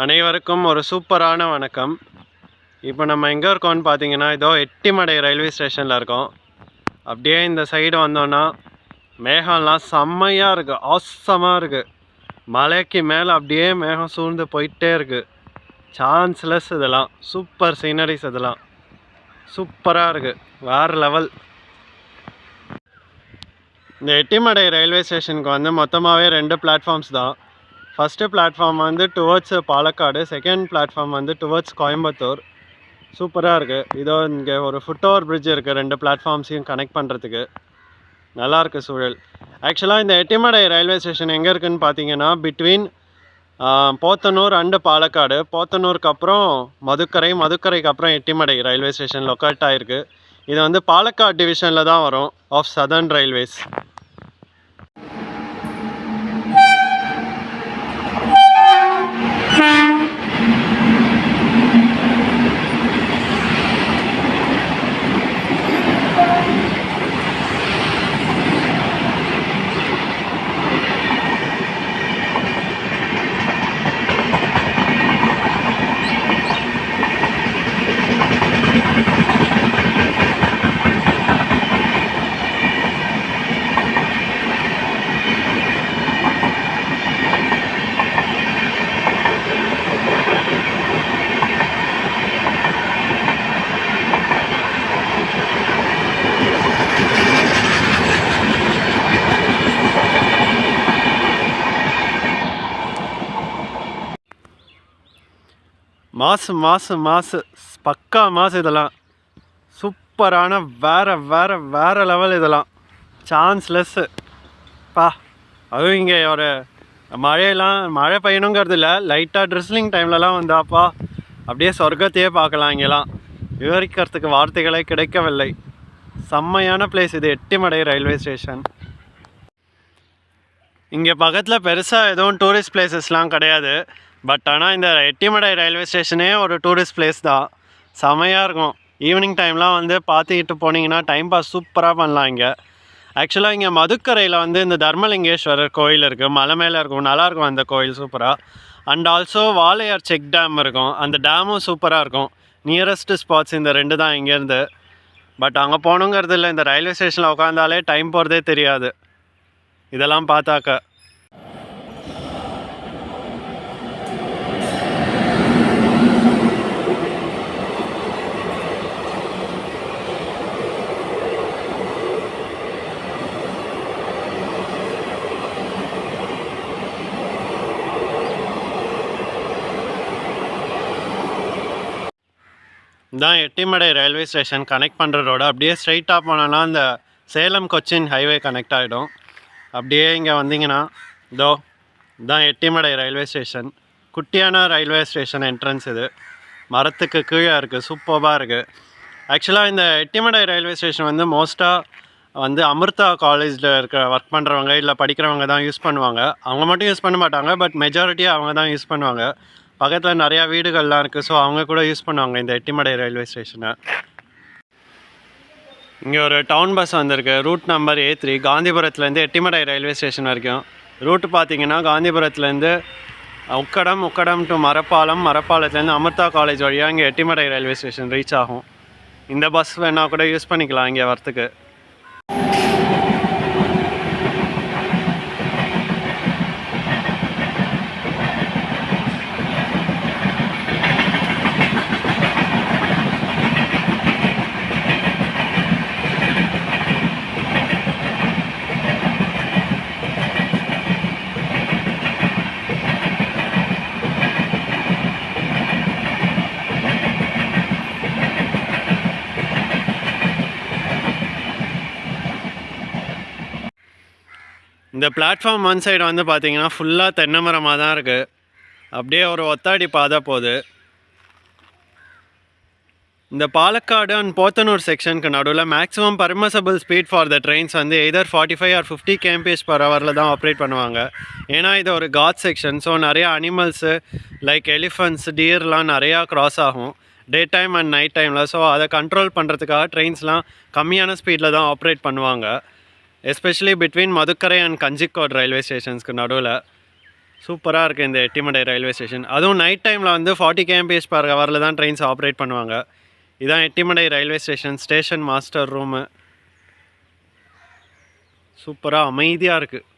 அனைவருக்கும் ஒரு சூப்பரான வணக்கம். இப்போ நம்ம எங்கே இருக்கோம்னு பார்த்தீங்கன்னா, இதோ எட்டிமடை ரயில்வே ஸ்டேஷனில் இருக்கோம். அப்படியே இந்த சைடு வந்தோன்னா மேகம்லாம் செம்மையாக இருக்குது, ஆசமாக இருக்குது. மலைக்கு மேலே அப்படியே மேகம் சூழ்ந்து போயிட்டே இருக்குது. சான்ஸ்லெஸ், இதெல்லாம் சூப்பர் சீனரிஸ், இதெல்லாம் சூப்பராக இருக்குது, வேறு லெவல். இந்த எட்டிமடை ரயில்வே ஸ்டேஷனுக்கு வந்து மொத்தமாகவே 2 பிளாட்ஃபார்ம்ஸ் தான். ஃபஸ்ட்டு பிளாட்ஃபார்ம் வந்து டுவர்ட்ஸ் பாலக்காடு, செகண்ட் பிளாட்ஃபார்ம் வந்து டுவர்ட்ஸ் கோயம்புத்தூர். சூப்பராக இருக்குது. இதோ இங்கே ஒரு ஃபுட் ஓவர் பிரிட்ஜ் இருக்குது, 2 பிளாட்ஃபார்ம்ஸையும் கனெக்ட் பண்ணுறதுக்கு. நல்லாயிருக்கு சூழல். ஆக்சுவலாக இந்த எட்டிமடை ரயில்வே ஸ்டேஷன் எங்கே இருக்குதுன்னு பார்த்தீங்கன்னா, பிட்வீன் போத்தனூர் அண்டு பாலக்காடு. போத்தனூருக்கு அப்புறம் மதுக்கரை, மதுக்கரைக்கு அப்புறம் எட்டிமடை ரயில்வே ஸ்டேஷன் லொக்கேட் ஆகிருக்கு. இது வந்து பாலக்காடு டிவிஷனில் தான் வரும் ஆஃப் சதர்ன் ரயில்வேஸ். மாசு பக்கா மாசு. இதெல்லாம் சூப்பரான வேற லெவல். இதெல்லாம் சான்ஸ்லெஸ்ஸு பா. அதுவும் இங்கே ஒரு மழை பெய்யணுங்கிறது இல்லை, லைட்டாக ட்ரிஸ்லிங் டைம்லலாம் வந்தாப்பா அப்படியே சொர்க்கத்தையே பார்க்கலாம். இங்கெல்லாம் விவரிக்கிறதுக்கு வார்த்தைகளே கிடைக்கவில்லை. செம்மையான பிளேஸ் இது, எட்டிமடை ரயில்வே ஸ்டேஷன். இங்கே பக்கத்தில் பெருசாக எதுவும் டூரிஸ்ட் பிளேசஸ்லாம் கிடையாது. பட் ஆனால் இந்த எட்டிமடை ரயில்வே ஸ்டேஷனே ஒரு டூரிஸ்ட் பிளேஸ் தான். செமையாக இருக்கும். ஈவினிங் டைம்லாம் வந்து பார்த்துக்கிட்டு போனீங்கன்னா டைம் பாஸ் சூப்பராக பண்ணலாம். இங்கே ஆக்சுவலாக இங்கே மதுக்கரையில் வந்து இந்த தர்மலிங்கேஸ்வரர் கோயில் இருக்குது, மலை மேலே இருக்கும். நல்லாயிருக்கும் அந்த கோயில், சூப்பராக. And also Walayar check dam இருக்கும், அந்த டேமும் சூப்பராக இருக்கும். நியரஸ்ட்டு ஸ்பாட்ஸ் இந்த 2 தான் இங்கேருந்து. பட் அங்கே போகணுங்கிறது இல்லை, இந்த ரயில்வே ஸ்டேஷனில் உட்காந்தாலே டைம் போகிறதே தெரியாது இதெல்லாம் பார்த்தாக்க. இதான் எட்டிமடை ரயில்வே ஸ்டேஷன் கனெக்ட் பண்ணுற ரோடு. அப்படியே ஸ்ட்ரைட்டாக போனோன்னா இந்த சேலம் கொச்சின் ஹைவே கனெக்ட் ஆகிடும். அப்படியே இங்கே வந்தீங்கன்னா இதோ இதுதான் எட்டிமடை ரயில்வே ஸ்டேஷன். குட்டியான ரயில்வே ஸ்டேஷன் என்ட்ரன்ஸ் இது. மரத்துக்கு கீழே இருக்குது, சூப்பராக இருக்குது. ஆக்சுவலாக இந்த எட்டிமடை ரயில்வே ஸ்டேஷன் வந்து மோஸ்ட்டாக வந்து அமிர்தா காலேஜில் ஒர்க் பண்ணுறவங்க இல்லை படிக்கிறவங்க தான் யூஸ் பண்ணுவாங்க. அவங்க மட்டும் யூஸ் பண்ண மாட்டாங்க, பட் மெஜாரிட்டியாக அவங்க தான் யூஸ் பண்ணுவாங்க. பக்கத்தில் நிறையா வீடுகள்லாம் இருக்குது, ஸோ அவங்க கூட யூஸ் பண்ணுவாங்க இந்த எட்டிமடை ரயில்வே ஸ்டேஷனை. இங்கே ஒரு டவுன் பஸ் வந்திருக்கு, ரூட் நம்பர் A3, காந்திபுரத்துலேருந்து எட்டிமடை ரயில்வே ஸ்டேஷன் வரைக்கும். ரூட்டு பார்த்தீங்கன்னா காந்திபுரத்துலேருந்து உக்கடம் டு மரப்பாலத்துலேருந்து அமிர்தா காலேஜ் வழியாக இங்கே எட்டிமடை ரயில்வே ஸ்டேஷன் ரீச் ஆகும். இந்த பஸ் வேணால் கூட யூஸ் பண்ணிக்கலாம் இங்கே வரத்துக்கு. இந்த பிளாட்ஃபார்ம் 1 சைடு வந்து பார்த்தீங்கன்னா ஃபுல்லாக தென்னை மரமாக தான் இருக்குது. அப்படியே ஒரு ஒத்தாடி பாதை போகுது. இந்த பாலக்காடு அண்ட் போத்தனூர் செக்ஷனுக்கு நடுவில் maximum permissible speed for the trains வந்து எய்தர் 45 or 50 kmph/h தான் ஆப்ரேட் பண்ணுவாங்க. ஏன்னா இது ஒரு காட் செக்ஷன், ஸோ நிறையா அனிமல்ஸு லைக் எலிஃபண்ட்ஸ், டியர்லாம் நிறையா க்ராஸ் ஆகும் டே டைம் அண்ட் நைட் டைமில். ஸோ அதை கண்ட்ரோல் பண்ணுறதுக்காக ட்ரெயின்ஸ்லாம் கம்மியான ஸ்பீடில் தான் ஆப்ரேட் பண்ணுவாங்க, especially between Madukkarai and Kanjikode railway ஸ்டேஷன்ஸ்க்கு நடுவில். சூப்பராக இருக்குது இந்த எட்டிமடை ரயில்வே ஸ்டேஷன். அதுவும் நைட் டைமில் வந்து 40 km/h தான் ட்ரெயின்ஸ் ஆப்ரேட் பண்ணுவாங்க. இதான் Ettimadai railway station. Station master room சூப்பராக அமைதியாக இருக்குது.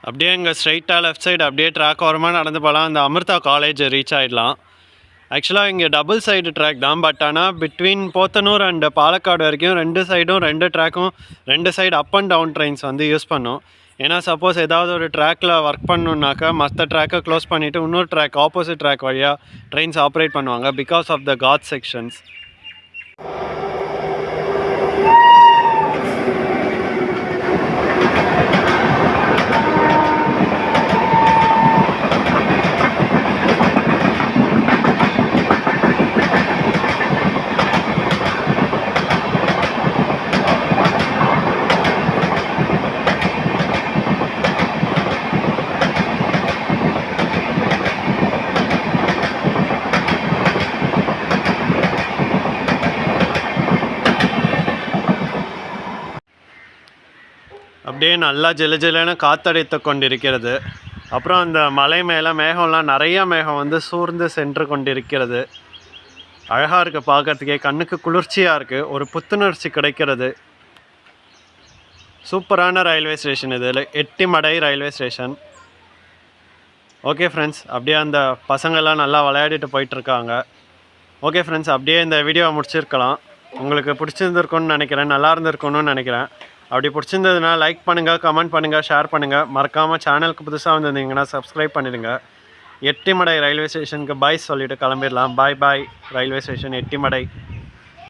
அப்படியே இங்கே ஸ்ட்ரைட்டாக லெஃப்ட் சைடு அப்படியே ட்ராக் ஓரமாக நடந்து போகலாம். அந்த அமிர்தா காலேஜ் ரீச் ஆகிடலாம். ஆக்சுவலாக இங்கே டபுள் சைடு ட்ராக் தான். பட் ஆனால் பிட்வீன் போத்தனூர் அண்ட் பாலக்காடு வரைக்கும் 2 சைடும் 2 ட்ராக்கும் 2 side up and down trains வந்து யூஸ் பண்ணும். ஏன்னா சப்போஸ் ஏதாவது ஒரு ட்ராக்கில் ஒர்க் பண்ணணுன்னாக்கா மற்ற ட்ராக்கை க்ளோஸ் பண்ணிவிட்டு இன்னொரு ட்ராக் ஆப்போசிட் ட்ராக் வழியாக ட்ரெயின்ஸ் ஆப்ரேட் பண்ணுவாங்க because of the ghat sections. அப்படியே நல்லா ஜெலுஜெலுன்னு காத்தடித்து கொண்டிருக்கிறது. அப்புறம் அந்த மலை மேலே மேகம்லாம் நிறையா மேகம் வந்து சூழ்ந்து சென்று கொண்டிருக்கிறது. அழகாக இருக்குது பார்க்கறதுக்கே, கண்ணுக்கு குளிர்ச்சியாக இருக்குது, ஒரு புத்துணர்ச்சி கிடைக்கிறது. சூப்பரான ரயில்வே ஸ்டேஷன் இது, Ettimadai railway station. Okay friends, அப்படியே அந்த பசங்கள்லாம் நல்லா விளையாடிட்டு போயிட்டுருக்காங்க. ஓகே ஃப்ரெண்ட்ஸ், அப்படியே இந்த வீடியோவை முடிச்சிருக்கலாம். உங்களுக்கு பிடிச்சிருந்துருக்குன்னு நினைக்கிறேன், நல்லா இருந்திருக்கணும்னு நினைக்கிறேன். அப்படி பிடிச்சிருந்ததுன்னா லைக் பண்ணுங்கள், கமெண்ட் பண்ணுங்கள், ஷேர் பண்ணுங்கள். மறக்காமல் சேனலுக்கு புதுசாக வந்திருந்தீங்கன்னா சப்ஸ்கிரைப் பண்ணிடுங்க. எட்டிமடை ரயில்வே ஸ்டேஷனுக்கு பாய் சொல்லிவிட்டு கிளம்பிடலாம். பாய் பாய் ரயில்வே ஸ்டேஷன் எட்டிமடை.